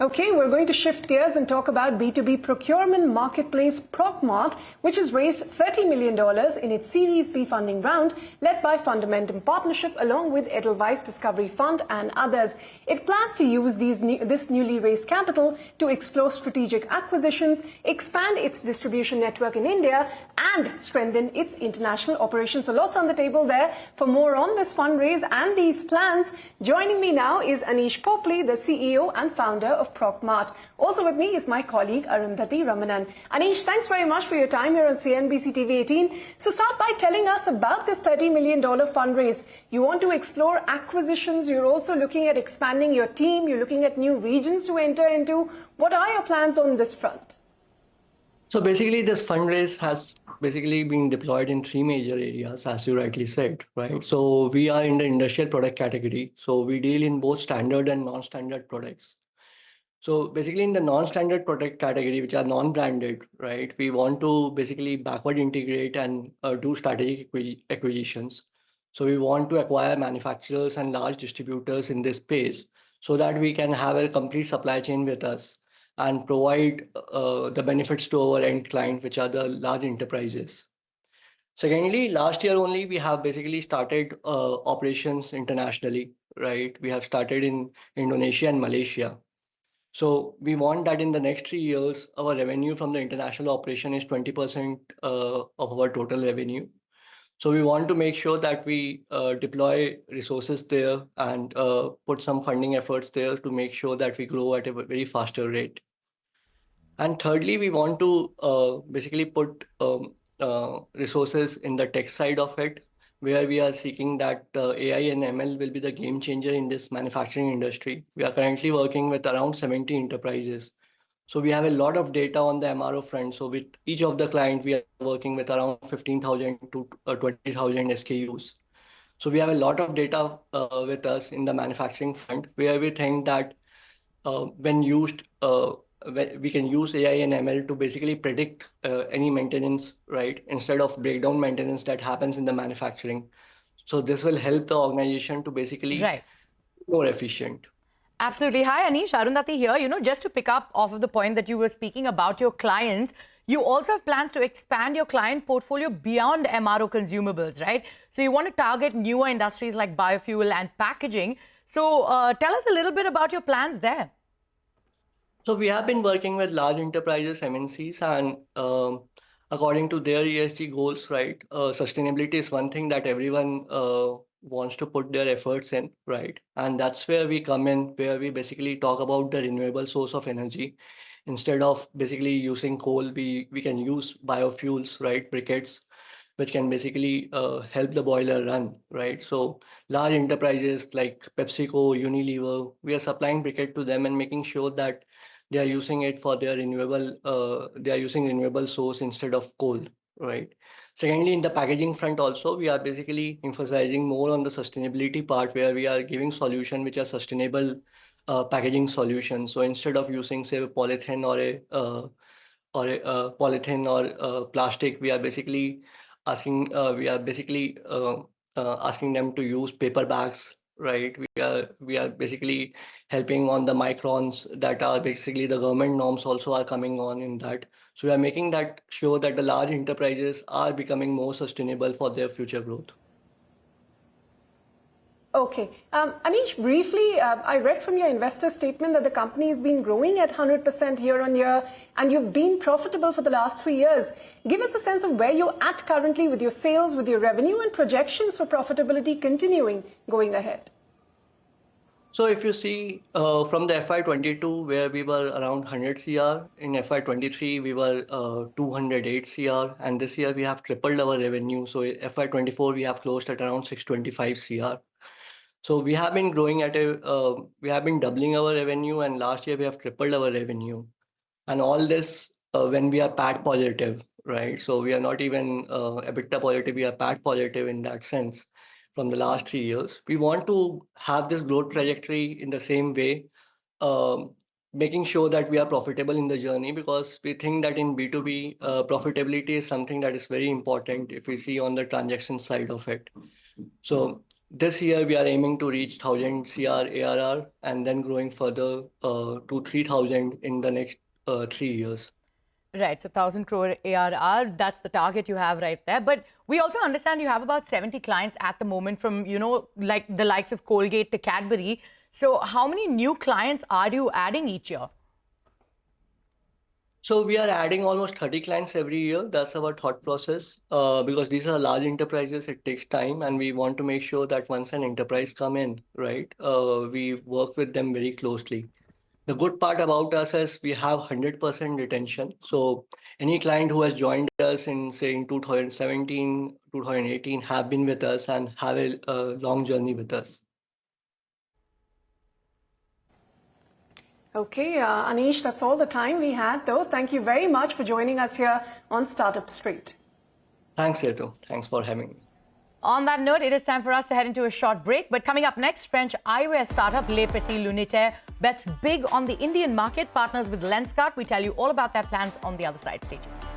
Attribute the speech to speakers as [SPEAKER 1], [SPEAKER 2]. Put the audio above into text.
[SPEAKER 1] Okay, we're going to shift gears and talk about B2B procurement marketplace ProcMart, which has raised $30 million in its Series B funding round, led by Fundamentum partnership along with Edelweiss Discovery Fund and others. It plans to use this newly raised capital to explore strategic acquisitions, expand its distribution network in India, and strengthen its international operations. So lots on the table there. For more on this fundraise and these plans, joining me now is Anish Popley, the CEO and founder of ProcMart. Also with me is my colleague Arundhati Ramanan. Anish, thanks very much for your time here on CNBC-TV18. So start by telling us about this $30 million fundraise. You want to explore acquisitions. You're also looking at expanding your team. You're looking at new regions to enter into. What are your plans on this front?
[SPEAKER 2] So basically, this fundraise has basically been deployed in three major areas, as you rightly said, right? So we are in the industrial product category. So we deal in both standard and non-standard products. So basically in the non-standard product category, which are non-branded, right? We want to basically backward integrate and do strategic acquisitions. So we want to acquire manufacturers and large distributors in this space so that we can have a complete supply chain with us and provide the benefits to our end client, which are the large enterprises. Secondly, last year only, we have basically started operations internationally, right? We have started in Indonesia and Malaysia. So we want that in the next 3 years, our revenue from the international operation is 20% of our total revenue. So we want to make sure that we deploy resources there and put some funding efforts there to make sure that we grow at a very faster rate. And thirdly, we want to basically put resources in the tech side of it, where we are seeking that AI and ML will be the game changer in this manufacturing industry. We are currently working with around 70 enterprises. So we have a lot of data on the MRO front. So with each of the clients, we are working with around 15,000 to 20,000 SKUs. So we have a lot of data with us in the manufacturing front, where we think that when used, we can use AI and ML to basically predict any maintenance, right? Instead of breakdown maintenance that happens in the manufacturing. So this will help the organization to basically be more efficient.
[SPEAKER 3] Absolutely. Hi, Anish. Arundhati here. Just to pick up off of the point that you were speaking about your clients, you also have plans to expand your client portfolio beyond MRO consumables, right? So you want to target newer industries like biofuel and packaging. So tell us a little bit about your plans there.
[SPEAKER 2] So we have been working with large enterprises, MNCs, and according to their ESG goals, right? Sustainability is one thing that everyone wants to put their efforts in, right? And that's where we come in, where we basically talk about the renewable source of energy. Instead of basically using coal, we can use biofuels, right? Briquettes, which can basically help the boiler run, right? So large enterprises like PepsiCo, Unilever, we are supplying briquette to them and making sure that they are using it for their renewable source instead of coal, right? Secondly, in the packaging front also, we are basically emphasizing more on the sustainability part, where we are giving solutions which are sustainable packaging solutions. So instead of using, say, a polythene or plastic, we are basically asking them to use paper bags, right? We are basically helping on the microns that are basically the government norms also are coming on in that. So we are making that sure that the large enterprises are becoming more sustainable for their future growth.
[SPEAKER 1] Okay. Anish, briefly, I read from your investor statement that the company has been growing at 100% year on year, and you've been profitable for the last 3 years. Give us a sense of where you're at currently with your sales, with your revenue, and projections for profitability continuing going ahead.
[SPEAKER 2] So if you see from the FY22, where we were around 100 CR, in FY23, we were 208 CR, and this year we have tripled our revenue. So FY24, we have closed at around 625 CR. So we have been growing at we have been doubling our revenue, and last year we have tripled our revenue. And all this when we are PAT positive, right? So we are not even EBITDA positive, we are PAT positive in that sense from the last 3 years. We want to have this growth trajectory in the same way, making sure that we are profitable in the journey, because we think that in B2B, profitability is something that is very important if we see on the transaction side of it. So this year we are aiming to reach 1,000 CR ARR and then growing further to 3,000 in the next 3 years.
[SPEAKER 3] Right, so 1,000 crore ARR, that's the target you have right there. But we also understand you have about 70 clients at the moment from, you know, like the likes of Colgate to Cadbury. So how many new clients are you adding each year?
[SPEAKER 2] So we are adding almost 30 clients every year. That's our thought process. Because these are large enterprises, it takes time, and we want to make sure that once an enterprise come in, right, we work with them very closely. The good part about us is we have 100% retention. So any client who has joined us in, say, in 2017, 2018 have been with us and have a long journey with us.
[SPEAKER 1] Okay, Anish, that's all the time we had, though. Thank you very much for joining us here on Startup Street.
[SPEAKER 2] Thanks, Ritu. Thanks for having me.
[SPEAKER 3] On that note, it is time for us to head into a short break. But coming up next, French eyewear startup Les Petits Lunetaires bets big on the Indian market, partners with Lenskart. We tell you all about their plans on the other side. Stay tuned.